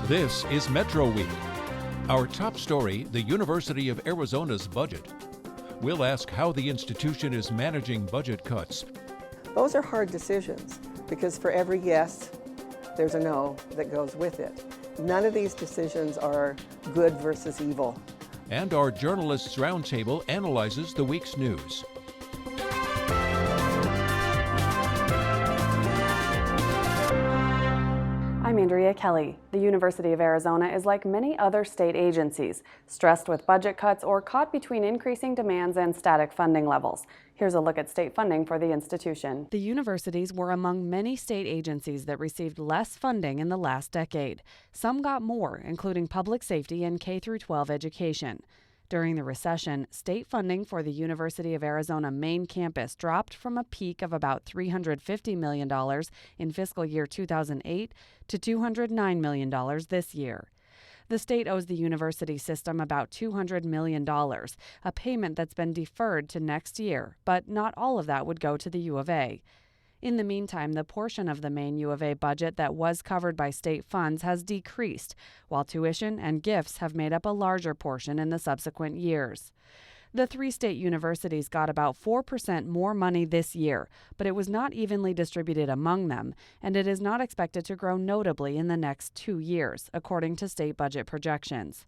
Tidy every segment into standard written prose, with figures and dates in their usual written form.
This is Metro Week. Our top story, the University of Arizona's budget. We'll ask how the institution is managing budget cuts. Those are hard decisions because for every yes, there's a no that goes with it. None of these decisions are good versus evil. And our Journalists Roundtable analyzes the week's news. I'm Andrea Kelly. The University of Arizona is like many other state agencies, stressed with budget cuts or caught between increasing demands and static funding levels. Here's a look at state funding for the institution. The universities were among many state agencies that received less funding in the last decade. Some got more, including public safety and K-12 education. During the recession, state funding for the University of Arizona main campus dropped from a peak of about $350 million in fiscal year 2008 to $209 million this year. The state owes the university system about $200 million, a payment that's been deferred to next year, but not all of that would go to the U of A. In the meantime, the portion of the main U of A budget that was covered by state funds has decreased, while tuition and gifts have made up a larger portion in the subsequent years. The three state universities got about 4% more money this year, but it was not evenly distributed among them, and it is not expected to grow notably in the next 2 years, according to state budget projections.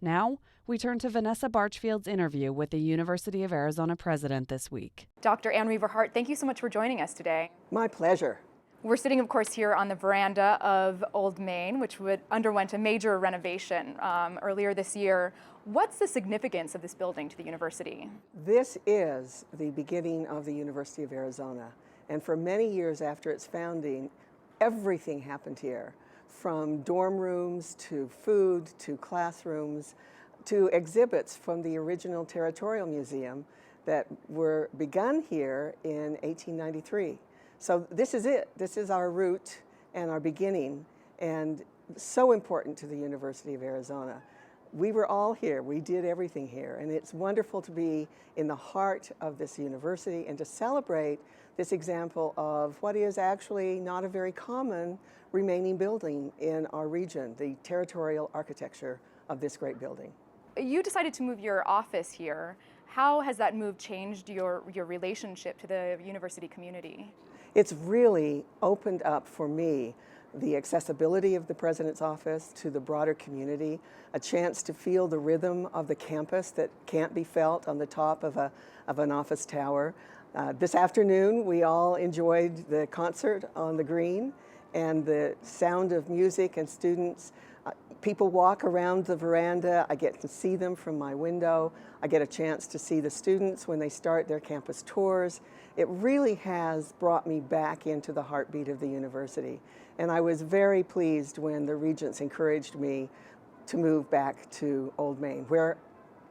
Now, we turn to Vanessa Barchfield's interview with the University of Arizona president this week. Dr. Ann Reaver-Hart, thank you so much for joining us today. My pleasure. We're sitting, of course, here on the veranda of Old Main, which underwent a major renovation earlier this year. What's the significance of this building to the university? This is the beginning of the University of Arizona. And for many years after its founding, everything happened here, from dorm rooms to food to classrooms to exhibits from the original Territorial Museum that were begun here in 1893. So this is it. This is our root and our beginning, and so important to the University of Arizona. We were all here. We did everything here, and it's wonderful to be in the heart of this university and to celebrate this example of what is actually not a very common remaining building in our region, the territorial architecture of this great building. You decided to move your office here. How has that move changed your relationship to the university community? It's really opened up for me the accessibility of the president's office to the broader community, a chance to feel the rhythm of the campus that can't be felt on the top of an office tower. This afternoon, we all enjoyed the concert on the green and the sound of music and students. People walk around the veranda. I get to see them from my window. I get a chance to see the students when they start their campus tours. It really has brought me back into the heartbeat of the university. And I was very pleased when the regents encouraged me to move back to Old Main, where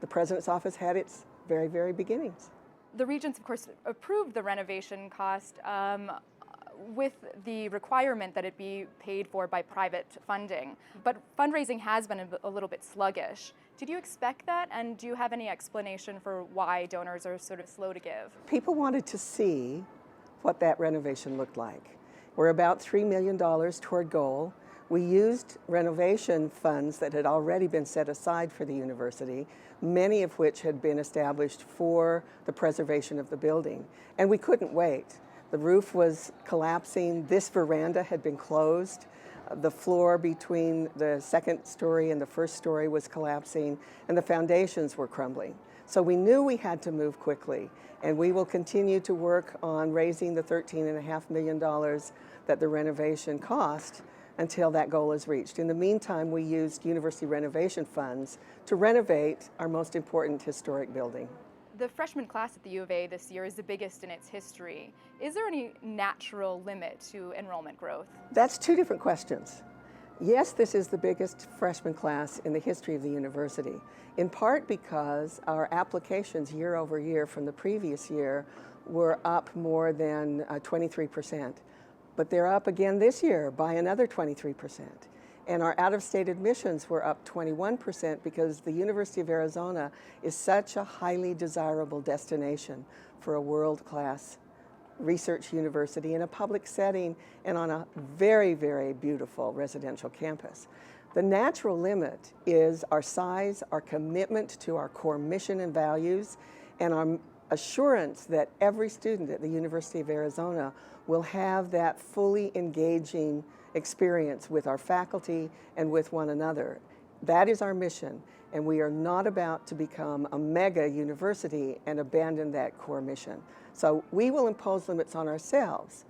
the president's office had its very, very beginnings. The regents, of course, approved the renovation cost with the requirement that it be paid for by private funding. But fundraising has been a little bit sluggish. Did you expect that? And do you have any explanation for why donors are sort of slow to give? People wanted to see what that renovation looked like. We're about $3 million toward goal. We used renovation funds that had already been set aside for the university, many of which had been established for the preservation of the building. And we couldn't wait. The roof was collapsing. This veranda had been closed. The floor between the second story and the first story was collapsing, and the foundations were crumbling. So we knew we had to move quickly, and we will continue to work on raising the $13.5 million that the renovation cost until that goal is reached. In the meantime, we used university renovation funds to renovate our most important historic building. The freshman class at the U of A this year is the biggest in its history. Is there any natural limit to enrollment growth? That's two different questions. Yes, this is the biggest freshman class in the history of the university, in part because our applications year over year from the previous year were up more than 23%. But they're up again this year by another 23%. And our out-of-state admissions were up 21% because the University of Arizona is such a highly desirable destination for a world-class research university in a public setting and on a very, very beautiful residential campus. The natural limit is our size, our commitment to our core mission and values, and our assurance that every student at the University of Arizona will have that fully engaging experience with our faculty and with one another. That is our mission, and we are not about to become a mega university and abandon that core mission. So we will impose limits on ourselves.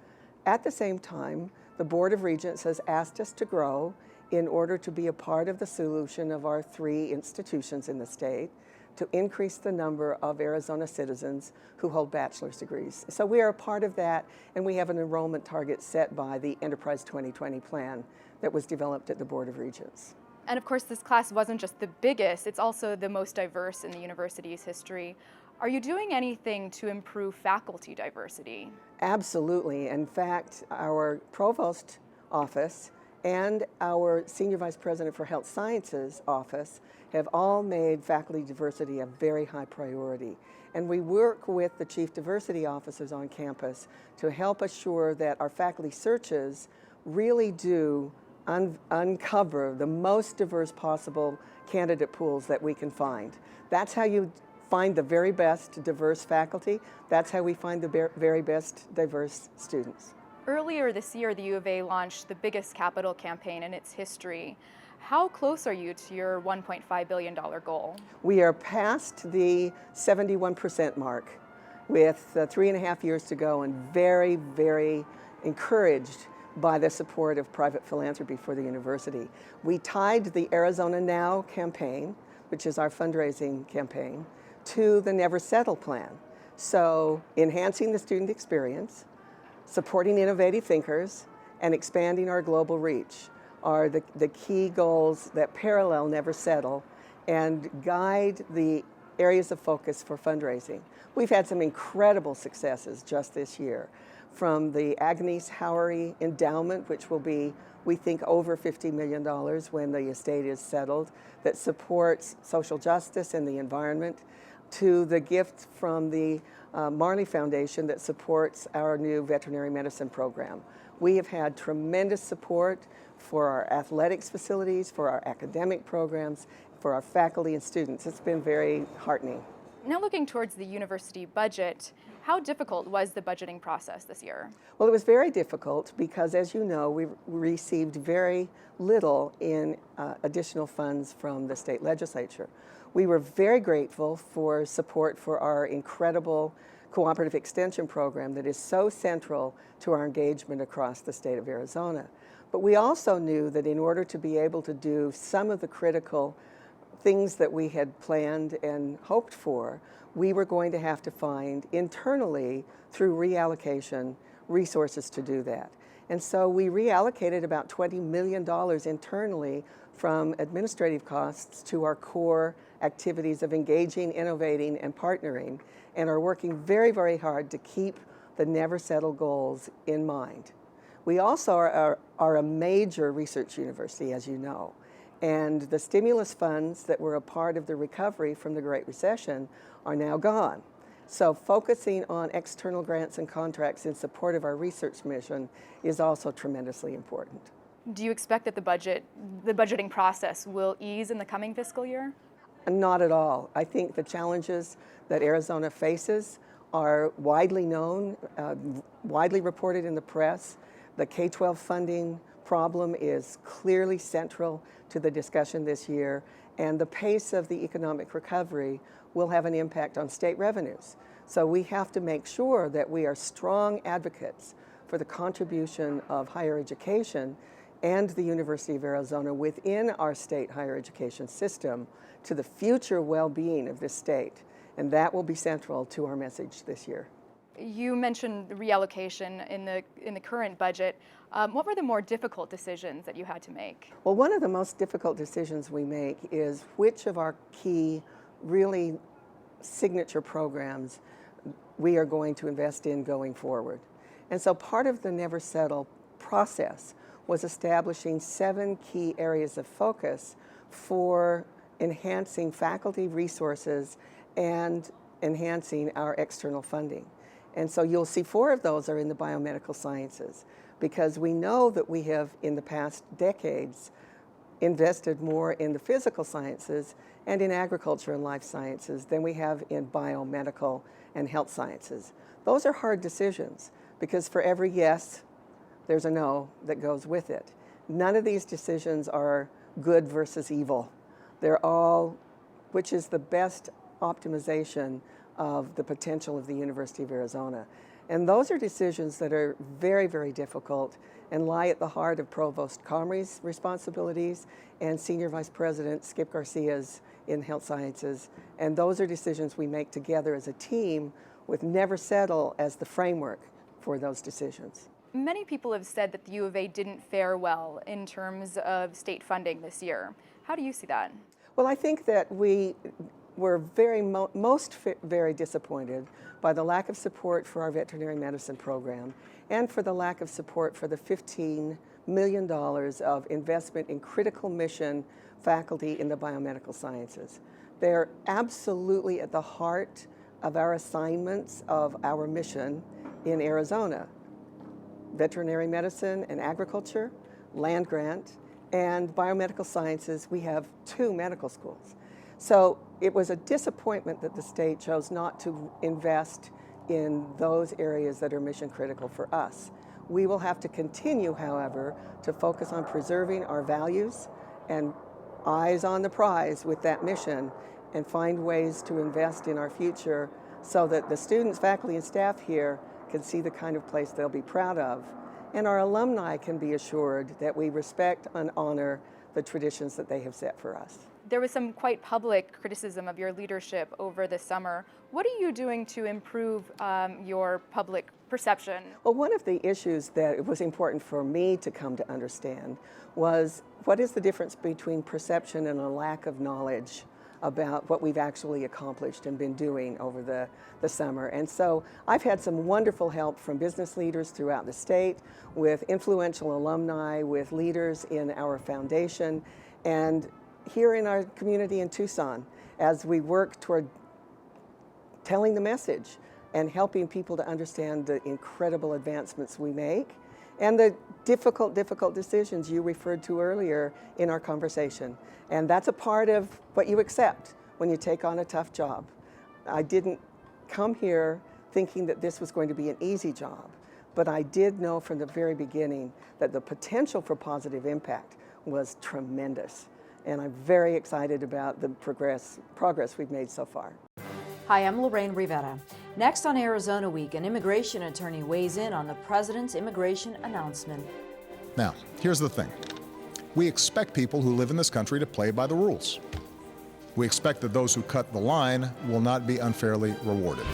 At the same time, the Board of Regents has asked us to grow in order to be a part of the solution of our 3 institutions in the state to increase the number of Arizona citizens who hold bachelor's degrees. So we are a part of that, and we have an enrollment target set by the Enterprise 2020 plan that was developed at the Board of Regents. And of course, this class wasn't just the biggest, it's also the most diverse in the university's history. Are you doing anything to improve faculty diversity? Absolutely. In fact, our provost office and our Senior Vice President for Health Sciences office have all made faculty diversity a very high priority. And we work with the Chief Diversity Officers on campus to help assure that our faculty searches really do uncover the most diverse possible candidate pools that we can find. That's how you find the very best diverse faculty. That's how we find the very best diverse students. Earlier this year, the U of A launched the biggest capital campaign in its history. How close are you to your $1.5 billion goal? We are past the 71% mark with 3.5 years to go, and very, very encouraged by the support of private philanthropy for the university. We tied the Arizona Now campaign, which is our fundraising campaign, to the Never Settle plan. So enhancing the student experience, supporting innovative thinkers, and expanding our global reach are the key goals that parallel Never Settle and guide the areas of focus for fundraising. We've had some incredible successes just this year, from the Agnes Howery Endowment, which will be, we think, over $50 million when the estate is settled, that supports social justice and the environment, to the gift from the Marley Foundation that supports our new veterinary medicine program. We have had tremendous support for our athletics facilities, for our academic programs, for our faculty and students. It's been very heartening. Now looking towards the university budget, how difficult was the budgeting process this year? Well, it was very difficult because, as you know, we received very little in additional funds from the state legislature. We were very grateful for support for our incredible cooperative extension program that is so central to our engagement across the state of Arizona. But we also knew that in order to be able to do some of the critical things that we had planned and hoped for, we were going to have to find internally, through reallocation, resources to do that. And so we reallocated about $20 million internally from administrative costs to our core activities of engaging, innovating, and partnering, and are working very, very hard to keep the Never Settle goals in mind. We also are a major research university, as you know, and the stimulus funds that were a part of the recovery from the Great Recession are now gone. So focusing on external grants and contracts in support of our research mission is also tremendously important. Do you expect that the budgeting process will ease in the coming fiscal year? Not at all. I think the challenges that Arizona faces are widely known, widely reported in the press. The K-12 funding problem is clearly central to the discussion this year, and the pace of the economic recovery will have an impact on state revenues. So we have to make sure that we are strong advocates for the contribution of higher education and the University of Arizona within our state higher education system to the future well-being of this state. And that will be central to our message this year. You mentioned reallocation in the current budget. What were the more difficult decisions that you had to make? Well, one of the most difficult decisions we make is which of our key, really signature programs we are going to invest in going forward. And so part of the Never Settle process was establishing 7 key areas of focus for enhancing faculty resources and enhancing our external funding. And so you'll see 4 of those are in the biomedical sciences, because we know that we have, in the past decades, invested more in the physical sciences and in agriculture and life sciences than we have in biomedical and health sciences. Those are hard decisions, because for every yes, there's a no that goes with it. None of these decisions are good versus evil. They're all, which is the best optimization of the potential of the University of Arizona. And those are decisions that are very, very difficult and lie at the heart of Provost Comrie's responsibilities and Senior Vice President Skip Garcia's in health sciences. And those are decisions we make together as a team, with Never Settle as the framework for those decisions. Many people have said that the U of A didn't fare well in terms of state funding this year. How do you see that? Well, I think that we were very disappointed by the lack of support for our veterinary medicine program and for the lack of support for the $15 million of investment in critical mission faculty in the biomedical sciences. They're absolutely at the heart of our assignments of our mission in Arizona: veterinary medicine and agriculture, land grant, and biomedical sciences. We have 2 medical schools. So it was a disappointment that the state chose not to invest in those areas that are mission critical for us. We will have to continue, however, to focus on preserving our values and eyes on the prize with that mission, and find ways to invest in our future so that the students, faculty, and staff here can see the kind of place they'll be proud of, and our alumni can be assured that we respect and honor the traditions that they have set for us. There was some quite public criticism of your leadership over the summer. What are you doing to improve your public perception? Well, one of the issues that it was important for me to come to understand was, what is the difference between perception and a lack of knowledge about what we've actually accomplished and been doing over the summer. And so I've had some wonderful help from business leaders throughout the state, with influential alumni, with leaders in our foundation, and here in our community in Tucson, as we work toward telling the message and helping people to understand the incredible advancements we make and the difficult decisions you referred to earlier in our conversation. And that's a part of what you accept when you take on a tough job. I didn't come here thinking that this was going to be an easy job, but I did know from the very beginning that the potential for positive impact was tremendous. And I'm very excited about the progress we've made so far. Hi, I'm Lorraine Rivera. Next on Arizona Week, an immigration attorney weighs in on the president's immigration announcement. Now, here's the thing. We expect people who live in this country to play by the rules. We expect that those who cut the line will not be unfairly rewarded.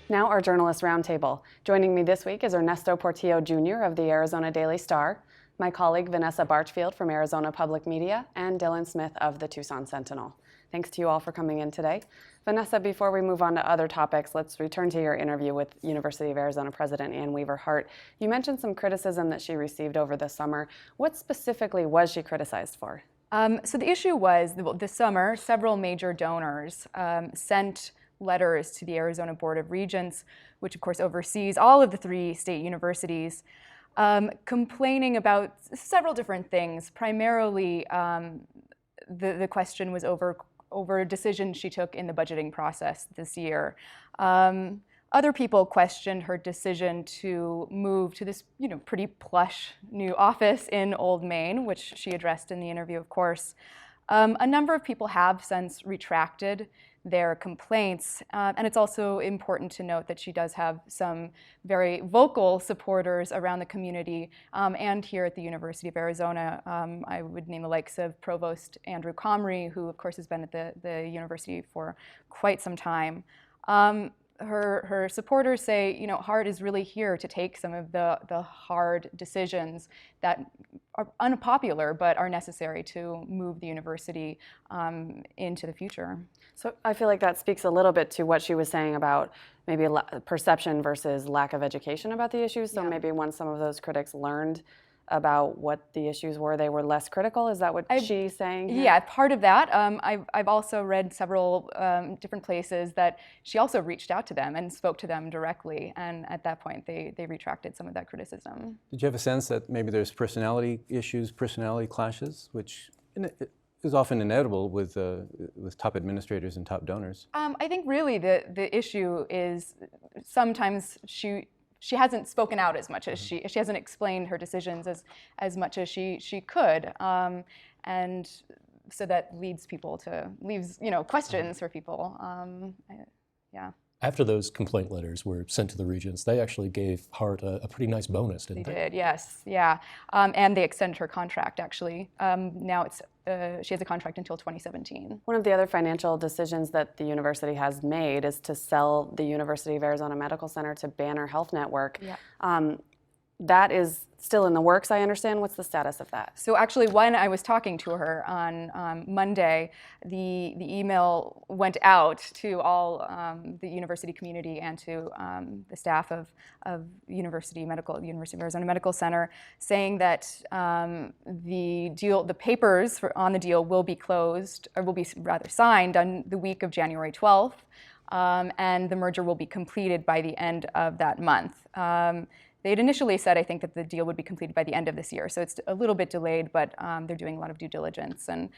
Now our Journalist Roundtable. Joining me this week is Ernesto Portillo Jr. of the Arizona Daily Star, my colleague Vanessa Barchfield from Arizona Public Media, and Dylan Smith of the Tucson Sentinel. Thanks to you all for coming in today. Vanessa, before we move on to other topics, let's return to your interview with University of Arizona President Ann Weaver Hart. You mentioned some criticism that she received over the summer. What specifically was she criticized for? So the issue was, this summer, several major donors sent letters to the Arizona Board of Regents, which of course oversees all of the 3 state universities, complaining about several different things. Primarily, the question was over a decision she took in the budgeting process this year. Other people questioned her decision to move to this, pretty plush new office in Old Main, which she addressed in the interview, of course. A number of people have since retracted their complaints, and it's also important to note that she does have some very vocal supporters around the community and here at the University of Arizona. I would name the likes of Provost Andrew Comrie, who of course has been at the university for quite some time. Her supporters say, Hart is really here to take some of the hard decisions that are unpopular but are necessary to move the university into the future. So I feel like that speaks a little bit to what she was saying about maybe perception versus lack of education about the issues. So maybe once some of those critics learned about what the issues were? They were less critical? Is that what she's saying here? Yeah, part of that. I've also read several different places that she also reached out to them and spoke to them directly, and at that point they retracted some of that criticism. Did you have a sense that maybe there's personality issues, personality clashes, which is often inevitable with top administrators and top donors? I think really the issue is sometimes she hasn't spoken out as much as she hasn't explained her decisions as much as she could, and so that leaves questions for people. Yeah. After those complaint letters were sent to the regents, they actually gave Hart a pretty nice bonus, didn't they? They did, yes, yeah, and they extended her contract actually. Now she has a contract until 2017. One of the other financial decisions that the university has made is to sell the University of Arizona Medical Center to Banner Health Network. Yeah. That is still in the works, I understand. What's the status of that? So actually, when I was talking to her on Monday, the email went out to all the university community and to the staff of University of Arizona Medical Center, saying that the papers on the deal will be closed, or will be rather signed on the week of January 12th, and the merger will be completed by the end of that month. They had initially said, I think, that the deal would be completed by the end of this year, so it's a little bit delayed, but they're doing a lot of due diligence and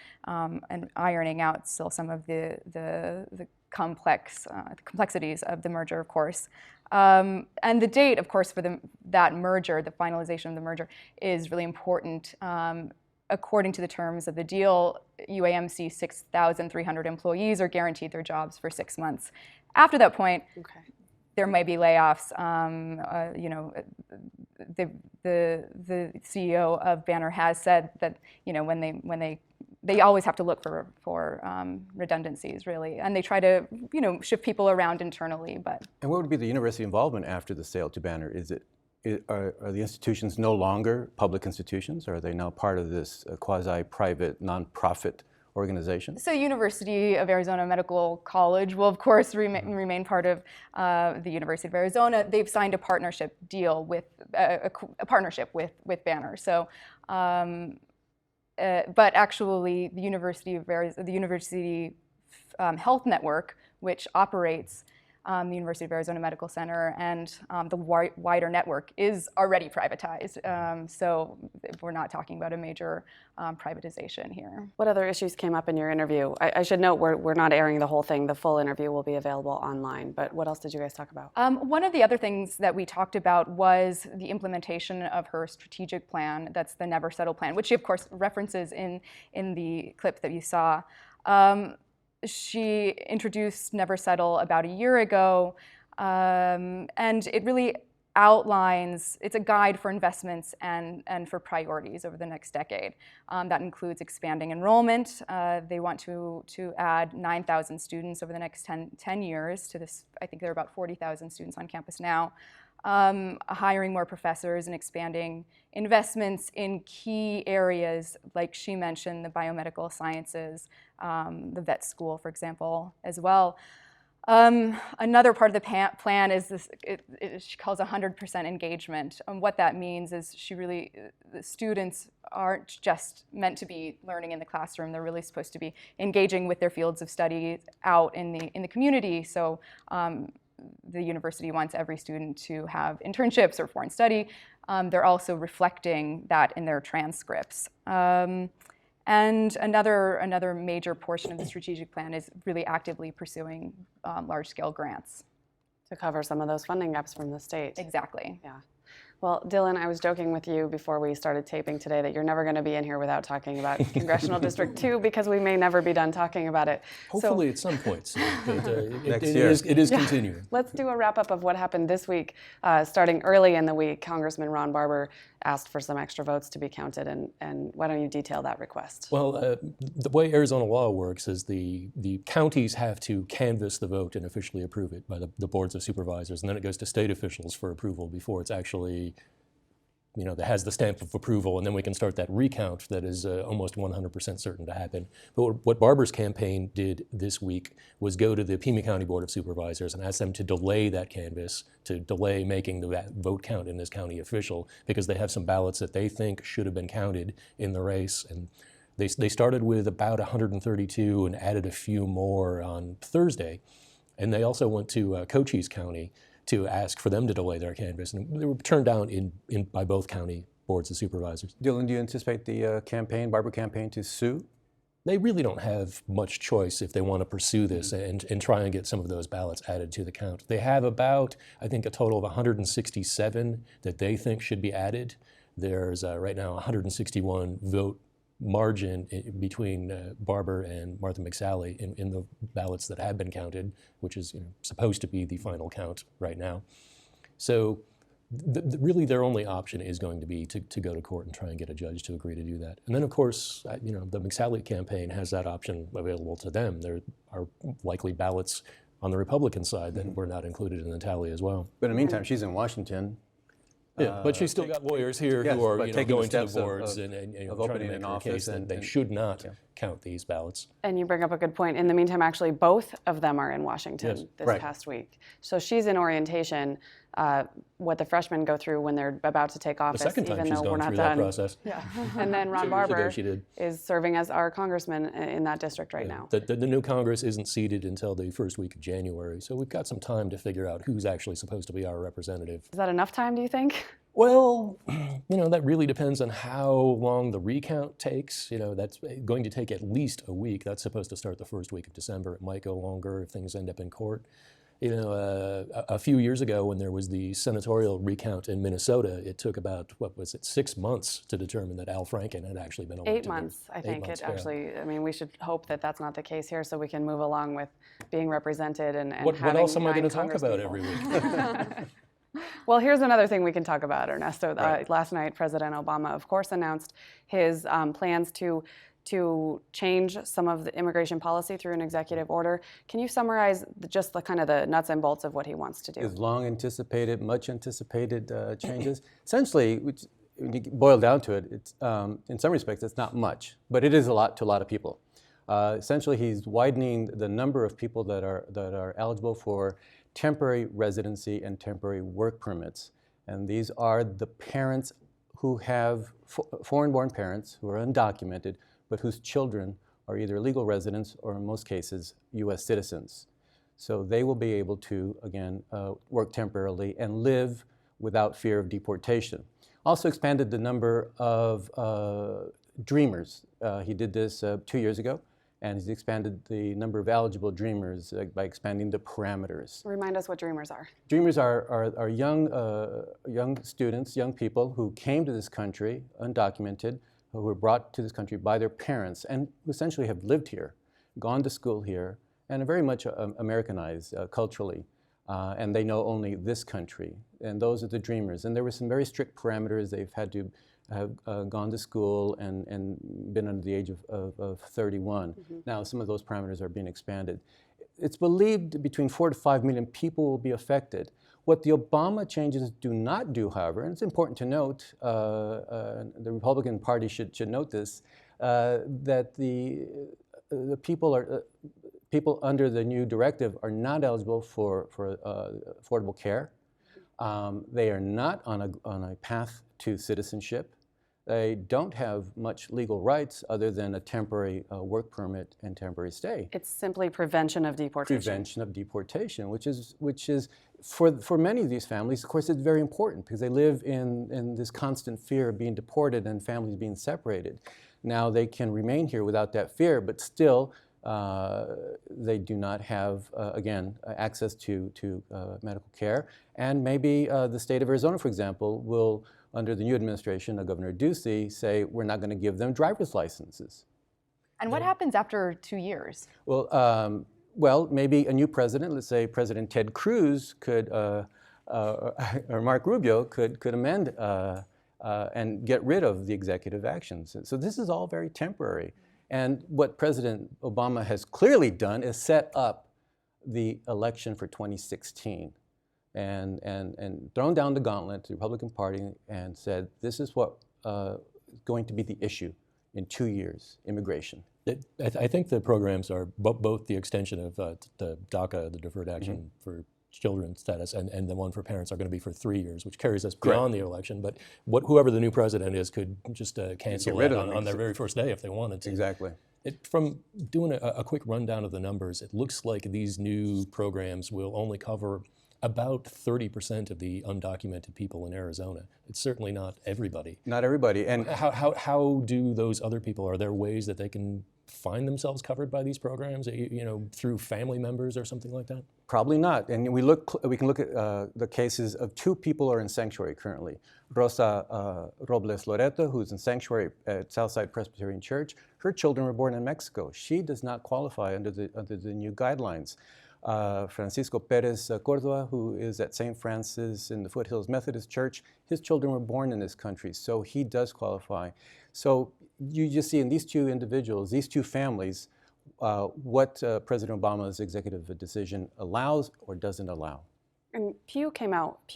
ironing out still some of the complexities of the merger, of course. And the date, of course, for that merger, the finalization of the merger, is really important. According to the terms of the deal, UAMC 6,300 employees are guaranteed their jobs for 6 months. After that point, there might be layoffs. The CEO of Banner has said that when they always have to look for redundancies, really, and they try to shift people around internally. But and what would be the university involvement after the sale to Banner? Are the institutions no longer public institutions, or are they now part of this quasi-private, nonprofit organization? So University of Arizona Medical College will, of course, remain part of the University of Arizona. They've signed a partnership deal with a partnership with Banner. So, but actually, the University Health Network, which operates the University of Arizona Medical Center and the wider network, is already privatized. So we're not talking about a major privatization here. What other issues came up in your interview? I should note we're not airing the whole thing. The full interview will be available online. But what else did you guys talk about? One of the other things that we talked about was the implementation of her strategic plan. That's the Never Settle plan, which she, of course, references in the clip that you saw. She introduced Never Settle about a year ago, and it really outlines, it's a guide for investments and for priorities over the next decade. That includes expanding enrollment. They want to add 9,000 students over the next 10 years to this. I think there are about 40,000 students on campus now. Hiring more professors and expanding investments in key areas, like she mentioned, the biomedical sciences, the vet school, for example, as well. Another part of the plan is this, she calls 100% engagement. And what that means is the students aren't just meant to be learning in the classroom. They're really supposed to be engaging with their fields of study out in the community. So the university wants every student to have internships or foreign study. They're also reflecting that in their transcripts. And another major portion of the strategic plan is really actively pursuing large-scale grants. To cover some of those funding gaps from the state. Exactly. Yeah. Well, Dylan, I was joking with you before we started taping today that you're never going to be in here without talking about Congressional District 2, because we may never be done talking about it. Hopefully at some point soon, but Next year. it is continuing. Let's do a wrap-up of what happened this week. Starting early in the week, Congressman Ron Barber asked for some extra votes to be counted, and why don't you detail that request? Well, the way Arizona law works is the counties have to canvass the vote and officially approve it by the boards of supervisors, and then it goes to state officials for approval before it's actually that has the stamp of approval, and then we can start that recount that is almost 100% certain to happen. But what Barber's campaign did this week was go to the Pima County Board of Supervisors and ask them to delay that canvass, to delay making the vote count in this county official, because they have some ballots that they think should have been counted in the race. And they started with about 132 and added a few more on Thursday. And they also went to Cochise County to ask for them to delay their canvass, and they were turned down by both county boards of supervisors. Dylan, do you anticipate the Barber campaign to sue? They really don't have much choice if they want to pursue this and try and get some of those ballots added to the count. They have about, I think, a total of 167 that they think should be added. There's right now 161 vote margin between Barber and Martha McSally in the ballots that have been counted, which is supposed to be the final count right now. So really their only option is going to be to go to court and try and get a judge to agree to do that. And then of course, the McSally campaign has that option available to them. There are likely ballots on the Republican side that were not included in the tally as well. But in the meantime, she's in Washington. Yeah, but she's still got lawyers here who are going to the boards and trying to make a case that they should not count these ballots. And you bring up a good point. In the meantime, actually, both of them are in Washington this past week. So she's in orientation, what the freshmen go through when they're about to take office, the second time even she's though we're gone not through done. that process. Yeah. And then Ron Barber is serving as our congressman in that district right now. The new Congress isn't seated until the first week of January, so we've got some time to figure out who's actually supposed to be our representative. Is that enough time, do you think? Well, that really depends on how long the recount takes. That's going to take at least a week. That's supposed to start the first week of December. It might go longer if things end up in court. A few years ago when there was the senatorial recount in Minnesota, it took about, 6 months to determine that Al Franken had actually been elected. 8 months, I think. 8 months, actually, we should hope that that's not the case here so we can move along with being represented and what having else am I going to talk about people. every week? Well, here's another thing we can talk about, Ernesto. Last night, President Obama, of course, announced his plans to change some of the immigration policy through an executive order. Can you summarize just the kind of the nuts and bolts of what he wants to do? His long anticipated, much anticipated changes. Essentially, when you boil down to it, it's in some respects it's not much, but it is a lot to a lot of people. Essentially, he's widening the number of people that are eligible for temporary residency and temporary work permits. And these are the parents who have foreign-born parents who are undocumented, but whose children are either legal residents or in most cases U.S. citizens. So they will be able to, again, work temporarily and live without fear of deportation. Also expanded the number of dreamers. He did this 2 years ago, and he's expanded the number of eligible dreamers by expanding the parameters. Remind us what dreamers are. Dreamers are young students, young people who came to this country undocumented, who were brought to this country by their parents and who essentially have lived here, gone to school here, and are very much Americanized culturally. And they know only this country. And those are the dreamers. And there were some very strict parameters. They've had to have gone to school and been under the age of 31. Mm-hmm. Now some of those parameters are being expanded. It's believed between 4 to 5 million people will be affected. What the Obama changes do not do, however, and it's important to note, the Republican Party should note this, that the people under the new directive are not eligible for affordable care. They are not on a path to citizenship. They don't have much legal rights other than a temporary work permit and temporary stay. It's simply prevention of deportation. Prevention of deportation, which is for many of these families, of course, it's very important because they live in this constant fear of being deported and families being separated. Now they can remain here without that fear, but still they do not have, again, access to medical care. And maybe the state of Arizona, for example, will, under the new administration of Governor Ducey, say we're not going to give them driver's licenses. And what happens after 2 years? Well, maybe a new president, let's say President Ted Cruz could, or Mark Rubio could amend and get rid of the executive actions. So this is all very temporary. And what President Obama has clearly done is set up the election for 2016. and thrown down the gauntlet to the Republican Party and said, this is what is going to be the issue in 2 years, immigration. I think the programs are both the extension of the DACA, the Deferred Action for Children status, and the one for parents are going to be for 3 years, which carries us beyond the election. But whoever the new president is could just cancel it on their very first day if they wanted to. Exactly. From doing a quick rundown of the numbers, it looks like these new programs will only cover about 30% of the undocumented people in Arizona. It's certainly not everybody. Not everybody. And how do those other people, are there ways that they can find themselves covered by these programs, through family members or something like that? Probably not. And we can look at the cases of 2 people are in sanctuary currently. Rosa Robles Loreto, who's in sanctuary at Southside Presbyterian Church. Her children were born in Mexico. She does not qualify under the new guidelines. Francisco Perez Cordova, who is at St. Francis in the Foothills Methodist Church, his children were born in this country, so he does qualify. So you just see in these 2 individuals, these 2 families, what President Obama's executive decision allows or doesn't allow. And Pew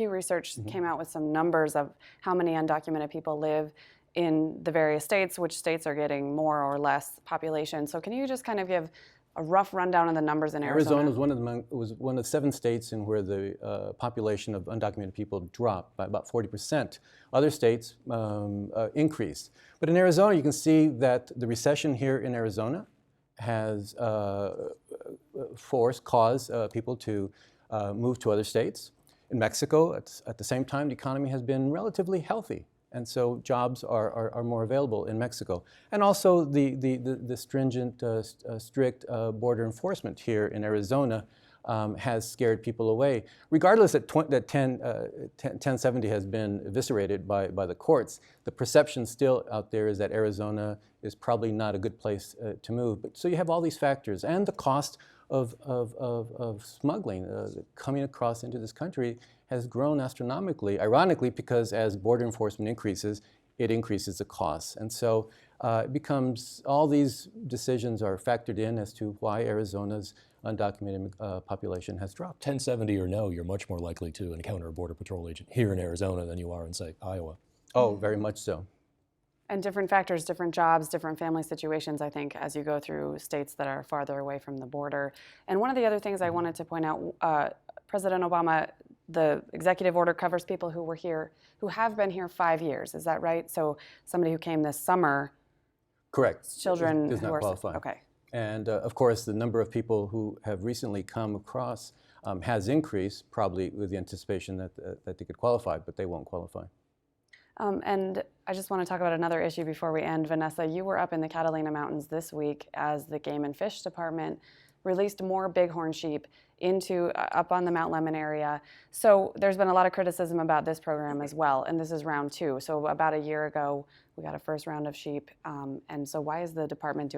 Research came out with some numbers of how many undocumented people live in the various states, which states are getting more or less population. So can you just kind of give a rough rundown of the numbers in Arizona? Arizona was one of 7 states in where the population of undocumented people dropped by about 40%. Other states increased. But in Arizona, you can see that the recession here in Arizona has caused people to move to other states. In Mexico, at the same time, the economy has been relatively healthy. And so jobs are more available in Mexico. And also the stringent, strict border enforcement here in Arizona has scared people away. Regardless that 1070 has been eviscerated by the courts, the perception still out there is that Arizona is probably not a good place to move. But so you have all these factors, and the cost of smuggling coming across into this country has grown astronomically, ironically, because as border enforcement increases, it increases the costs. And so it becomes, all these decisions are factored in as to why Arizona's undocumented population has dropped. 1070 or no, you're much more likely to encounter a Border Patrol agent here in Arizona than you are in, say, Iowa. Oh, very much so. And different factors, different jobs, different family situations, I think, as you go through states that are farther away from the border. And one of the other things I wanted to point out, President Obama, the executive order covers people who were here, who have been here 5 years. Is that right? So somebody who came this summer. Correct. Children does not qualify. Okay. And of course, the number of people who have recently come across has increased, probably with the anticipation that they could qualify, but they won't qualify. And I just want to talk about another issue before we end. Vanessa, you were up in the Catalina Mountains this week as the Game and Fish Department released more bighorn sheep up on the Mount Lemmon area. So there's been a lot of criticism about this program as well, and this is round 2. So about a year ago, we got a first round of sheep. And so why is the department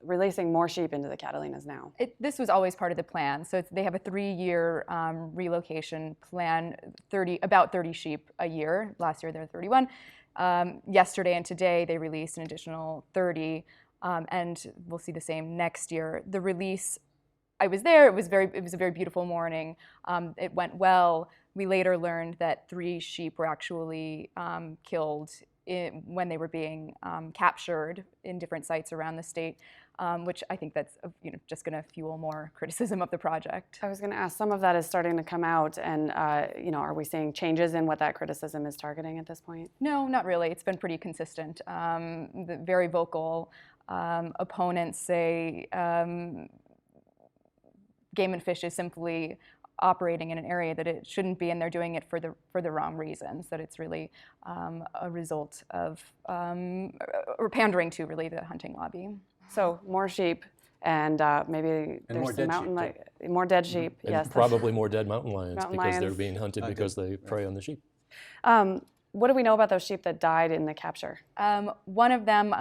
releasing more sheep into the Catalinas now? This was always part of the plan. So they have a 3-year relocation plan, about 30 sheep a year. Last year there were 31. Yesterday and today they released an additional 30, and we'll see the same next year. The release, I was there. It was a very beautiful morning. It went well. We later learned that 3 sheep were actually killed when they were being captured in different sites around the state, which I think that's just going to fuel more criticism of the project. I was going to ask, some of that is starting to come out, and are we seeing changes in what that criticism is targeting at this point? No, not really. It's been pretty consistent. The very vocal opponents say Game and Fish is simply operating in an area that it shouldn't be, and they're doing it for the wrong reasons, that it's really a result of, or pandering to really the hunting lobby. So more sheep, and maybe there's some more dead sheep. And yes, probably more dead mountain lions because they're being hunted because they prey on the sheep. What do we know about those sheep that died in the capture? One of them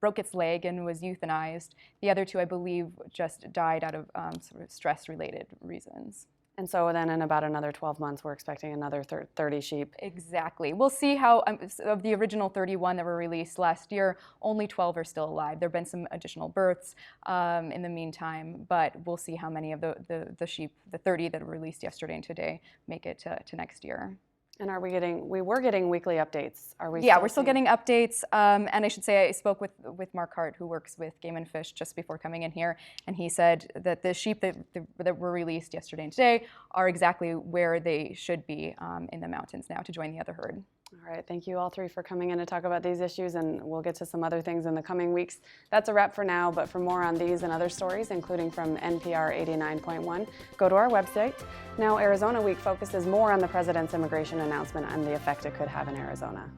broke its leg and was euthanized. The other 2, I believe, just died out of sort of stress-related reasons. And so then in about another 12 months, we're expecting another 30 sheep. Exactly. We'll see how, of the original 31 that were released last year, only 12 are still alive. There have been some additional births in the meantime, but we'll see how many of the sheep, the 30 that were released yesterday and today, make it to next year. And we were getting weekly updates. Are we? Yeah, we're still getting updates. And I should say I spoke with Mark Hart, who works with Game and Fish, just before coming in here, and he said that the sheep that were released yesterday and today are exactly where they should be in the mountains now to join the other herd. All right, thank you all three for coming in to talk about these issues, and we'll get to some other things in the coming weeks. That's a wrap for now, but for more on these and other stories, including from NPR 89.1, go to our website. Now, Arizona Week focuses more on the president's immigration announcement and the effect it could have in Arizona.